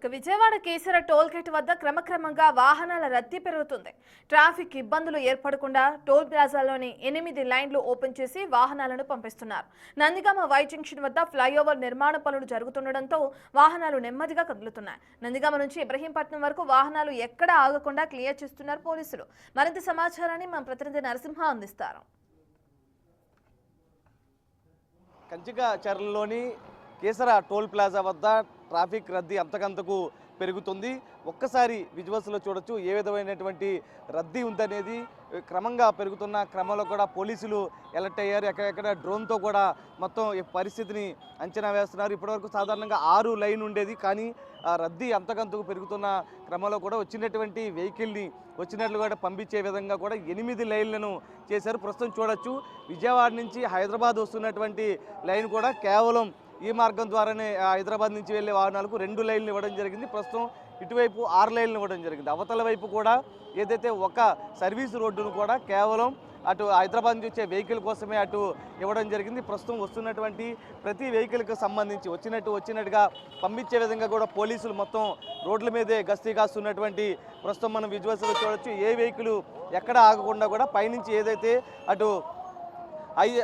Vijayawada కేసర toll gate వద్ద క్రమక్రమంగా వాహనాల రద్దీ పెరుగుతుంది. ట్రాఫిక్ ఇబ్బందులు ఏర్పడకుండా టోల్ ప్లాజాలోని 8 లైన్లు ఓపెన్ చేసి వాహనాలను పంపిస్తున్నారు. నందిగామ వై జంక్షన్ వద్ద ఫ్లైఓవర్ నిర్మాణ పనులు జరుగుతుండటంతో వాహనాలు నెమ్మదిగా కదులుతున్నాయి. నందిగామ నుంచి ఇబ్రహీంపట్నం వరకు వాహనాలు ఎక్కడ ఆగకుండా క్లియర్ చేస్తున్నారు పోలీసులు. మరింత సమాచారాన్ని మా ప్రతినిధి నరసింహ అందిస్తారు. కంచికచర్లలోని కేసర టోల్ ప్లాజా వద్ద ట్రాఫిక్ రద్దీ అంతకంతకు పెరుగుతుంది. ఒక్కసారి విజువల్స్లో చూడొచ్చు ఏ విధమైనటువంటి రద్దీ ఉందనేది. క్రమంగా పెరుగుతున్న క్రమంలో కూడా పోలీసులు అలర్ట్ అయ్యారు. ఎక్కడెక్కడ డ్రోన్తో కూడా మొత్తం ఈ పరిస్థితిని అంచనా వేస్తున్నారు. ఇప్పటివరకు సాధారణంగా 6 లైన్ ఉండేది, కానీ రద్దీ అంతకంతకు పెరుగుతున్న క్రమంలో కూడా వచ్చినటువంటి వెహికల్ని వచ్చినట్లు కూడా పంపించే విధంగా కూడా 8 లైన్లను చేశారు. ప్రస్తుతం చూడొచ్చు విజయవాడ నుంచి హైదరాబాద్ వస్తున్నటువంటి లైన్ కూడా కేవలం ఈ మార్గం ద్వారానే హైదరాబాద్ నుంచి వెళ్ళే వాహనాలకు 2 లైన్లు ఇవ్వడం జరిగింది. ప్రస్తుతం ఇటువైపు 6 లైన్లు ఇవ్వడం జరిగింది. అవతల వైపు కూడా ఏదైతే ఒక సర్వీస్ రోడ్డును కూడా కేవలం అటు హైదరాబాద్ నుంచి వచ్చే వెహికల్ కోసమే అటు ఇవ్వడం జరిగింది. ప్రస్తుతం వస్తున్నటువంటి ప్రతి వెహికల్కి సంబంధించి వచ్చినట్టుగా పంపించే విధంగా కూడా పోలీసులు మొత్తం రోడ్ల మీదే గస్తీ కాస్తున్నటువంటి ప్రస్తుతం మనం విజువల్స్లో చూడొచ్చు. ఏ వెహికల్ ఎక్కడ ఆగకుండా కూడా పైనుంచి ఏదైతే అటు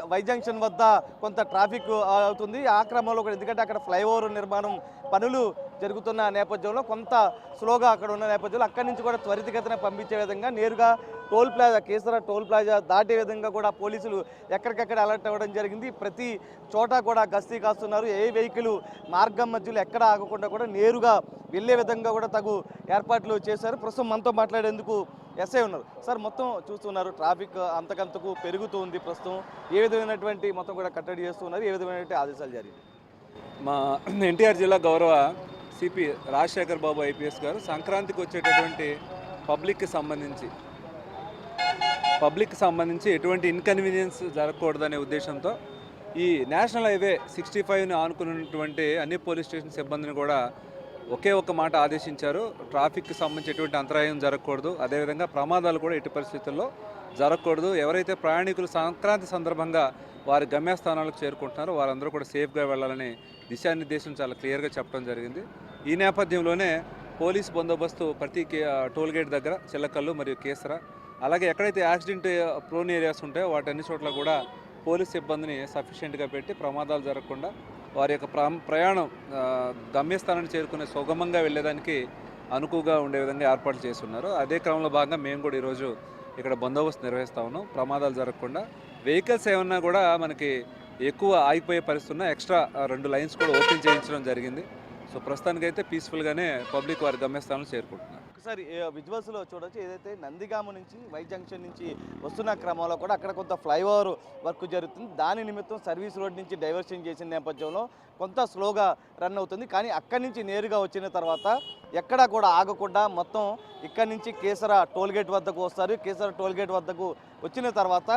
వై జంక్షన్ వద్ద కొంత ట్రాఫిక్ అవుతుంది. ఆ క్రమంలో కూడా ఎందుకంటే అక్కడ ఫ్లైఓవర్ నిర్మాణం పనులు జరుగుతున్న నేపథ్యంలో కొంత స్లోగా అక్కడ ఉన్న నేపథ్యంలో అక్కడి నుంచి కూడా త్వరితగతిన పంపించే విధంగా నేరుగా టోల్ ప్లాజా కేసర టోల్ ప్లాజా దాటే విధంగా కూడా పోలీసులు ఎక్కడికక్కడ అలర్ట్ అవ్వడం జరిగింది. ప్రతి చోట కూడా గస్తీ కాస్తున్నారు. ఏ వెహికల్ మార్గం మధ్యలో ఎక్కడ ఆగకుండా కూడా నేరుగా వెళ్ళే విధంగా కూడా తగు ఏర్పాట్లు చేశారు. ప్రస్తుతం మనతో మాట్లాడేందుకు ఎస్ఐ ఉన్నారు. సార్, మొత్తం చూస్తున్నారు ట్రాఫిక్ అంతకంతకు పెరుగుతుంది. ప్రస్తుతం ఏ విధమైనటువంటి మొత్తం కూడా కట్టడి చేస్తున్నారు, ఏ విధమైనటువంటి ఆదేశాలు జరిగాయి? మా ఎన్టీఆర్ జిల్లా గౌరవ సిపి రాజశేఖర్ బాబు ఐపీఎస్ గారు సంక్రాంతికి వచ్చేటటువంటి పబ్లిక్కి సంబంధించి ఎటువంటి ఇన్కన్వీనియన్స్ జరగకూడదనే ఉద్దేశంతో ఈ నేషనల్ హైవే 65ని ఆనుకున్నటువంటి అన్ని పోలీస్ స్టేషన్ సిబ్బందిని కూడా ఒకే ఒక్క మాట ఆదేశించారు. ట్రాఫిక్కి సంబంధించి ఎటువంటి అంతరాయం జరగకూడదు, అదేవిధంగా ప్రమాదాలు కూడా ఎట్టి పరిస్థితుల్లో జరగకూడదు. ఎవరైతే ప్రయాణికులు సంక్రాంతి సందర్భంగా వారి గమ్యస్థానాలకు చేరుకుంటున్నారో వారందరూ కూడా సేఫ్గా వెళ్ళాలని దిశానిర్దేశం చాలా క్లియర్గా చెప్పడం జరిగింది. ఈ నేపథ్యంలోనే పోలీస్ బందోబస్తు ప్రతి టోల్గేట్ దగ్గర చిల్లకల్లు మరియు కేసర, అలాగే ఎక్కడైతే యాక్సిడెంట్ ప్రోన్ ఏరియాస్ ఉంటాయో వాటన్ని చోట్ల కూడా పోలీస్ సిబ్బందిని సఫిషియెంట్గా పెట్టి ప్రమాదాలు జరగకుండా వారి యొక్క ప్రయాణం గమ్యస్థానాన్ని చేరుకునే సుగమంగా వెళ్ళేదానికి అనుకువగా ఉండే విధంగా ఏర్పాట్లు చేస్తున్నారు. అదే క్రమంలో భాగంగా మేము కూడా ఈరోజు ఇక్కడ బందోబస్తు నిర్వహిస్తూ ఉన్నాం. ప్రమాదాలు జరగకుండా వెహికల్స్ ఏమన్నా కూడా మనకి ఎక్కువ ఆగిపోయే పరిస్థితి ఉన్నా ఎక్స్ట్రా 2 లైన్స్ కూడా ఓపెన్ చేయించడం జరిగింది. సో ప్రస్తుతానికైతే పీస్ఫుల్గానే పబ్లిక్ వారి గమ్యస్థానంలో చేరుకుంటున్నారు. ఒకసారి విజువల్స్లో చూడొచ్చు ఏదైతే నందిగామ నుంచి వై జంక్షన్ నుంచి వస్తున్న క్రమంలో కూడా అక్కడ కొంత ఫ్లైఓవర్ వర్క్ జరుగుతుంది. దాని నిమిత్తం సర్వీస్ రోడ్ నుంచి డైవర్షన్ చేసిన నేపథ్యంలో కొంత స్లోగా రన్ అవుతుంది. కానీ అక్కడి నుంచి నేరుగా వచ్చిన తర్వాత ఎక్కడా కూడా ఆగకుండా మొత్తం ఇక్కడి నుంచి కేసర టోల్గేట్ వద్దకు వస్తారు. కేసర టోల్గేట్ వద్దకు వచ్చిన తర్వాత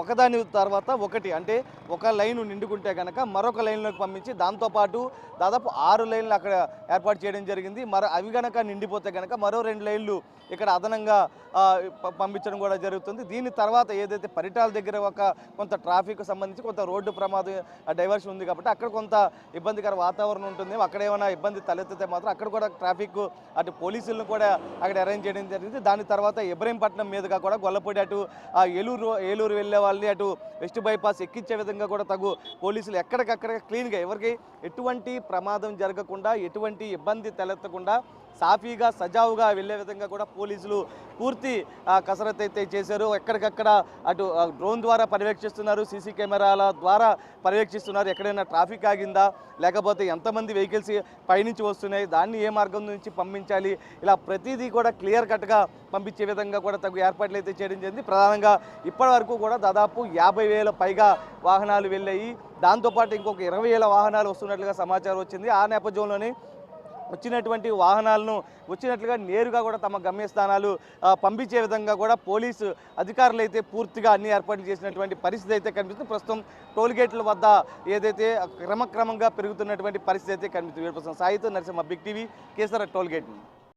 ఒకదాని తర్వాత ఒకటి అంటే ఒక లైన్ నిండుకుంటే కనుక మరొక లైన్లోకి పంపించి దాంతోపాటు దాదాపు 6 లైన్లు అక్కడ ఏర్పాటు చేయడం జరిగింది. అవి కనుక నిండిపోతే కనుక మరో 2 లైన్లు ఇక్కడ అదనంగా పంపించడం కూడా జరుగుతుంది. దీని తర్వాత ఏదైతే పరిటాల దగ్గర కొంత ట్రాఫిక్ సంబంధించి కొంత రోడ్డు ప్రమాదం డైవర్షన్ ఉంది కాబట్టి అక్కడ కొంత ఇబ్బందికర వాతావరణం ఉంటుంది. అక్కడ ఏమైనా ఇబ్బంది తలెత్తితే మాత్రం అక్కడ కూడా ట్రాఫిక్ అటు పోలీసులను కూడా అక్కడ అరేంజ్ చేయడం జరిగింది. దాని తర్వాత ఇబ్రహీంపట్నం మీదుగా కూడా గొల్లపూడి అటు ఏలూరు వెళ్ళే వాళ్ళని అటు వెస్ట్ బైపాస్ ఎక్కించే విధంగా కూడా తగు పోలీసులు ఎక్కడికక్కడ క్లీన్గా ఎవరికి ఎటువంటి ప్రమాదం జరగకుండా ఎటువంటి ఇబ్బంది తలెత్తకుండా సాఫీగా సజావుగా వెళ్ళే విధంగా కూడా పోలీసులు పూర్తి కసరత్తు అయితే చేశారు. ఎక్కడికక్కడ అటు డ్రోన్ ద్వారా పర్యవేక్షిస్తున్నారు, సీసీ కెమెరాల ద్వారా పర్యవేక్షిస్తున్నారు. ఎక్కడైనా ట్రాఫిక్ ఆగిందా, లేకపోతే ఎంతమంది వెహికల్స్ పైనుంచి వస్తున్నాయి, దాన్ని ఏ మార్గం నుంచి పంపించాలి, ఇలా ప్రతిదీ కూడా క్లియర్ కట్గా పంపించే విధంగా కూడా తగు ఏర్పాట్లు అయితే చేయడం జరిగింది. ప్రధానంగా ఇప్పటి వరకు కూడా దాదాపు 50,000 పైగా వాహనాలు వెళ్ళాయి. దాంతోపాటు ఇంకొక 20,000 వాహనాలు వస్తున్నట్లుగా సమాచారం వచ్చింది. ఆ నేపథ్యంలోనే వచ్చినటువంటి వాహనాలను వచ్చినట్లుగా నేరుగా కూడా తమ గమ్యస్థానాలు పంపించే విధంగా కూడా పోలీసు అధికారులు అయితే పూర్తిగా అన్ని ఏర్పాట్లు చేసినటువంటి పరిస్థితి అయితే కనిపిస్తుంది. ప్రస్తుతం టోల్గేట్ల వద్ద ఏదైతే క్రమక్రమంగా పెరుగుతున్నటువంటి పరిస్థితి అయితే కనిపిస్తుంది. సాయితో నరసింహ, బిగ్ టీవీ, కేసర టోల్గేట్.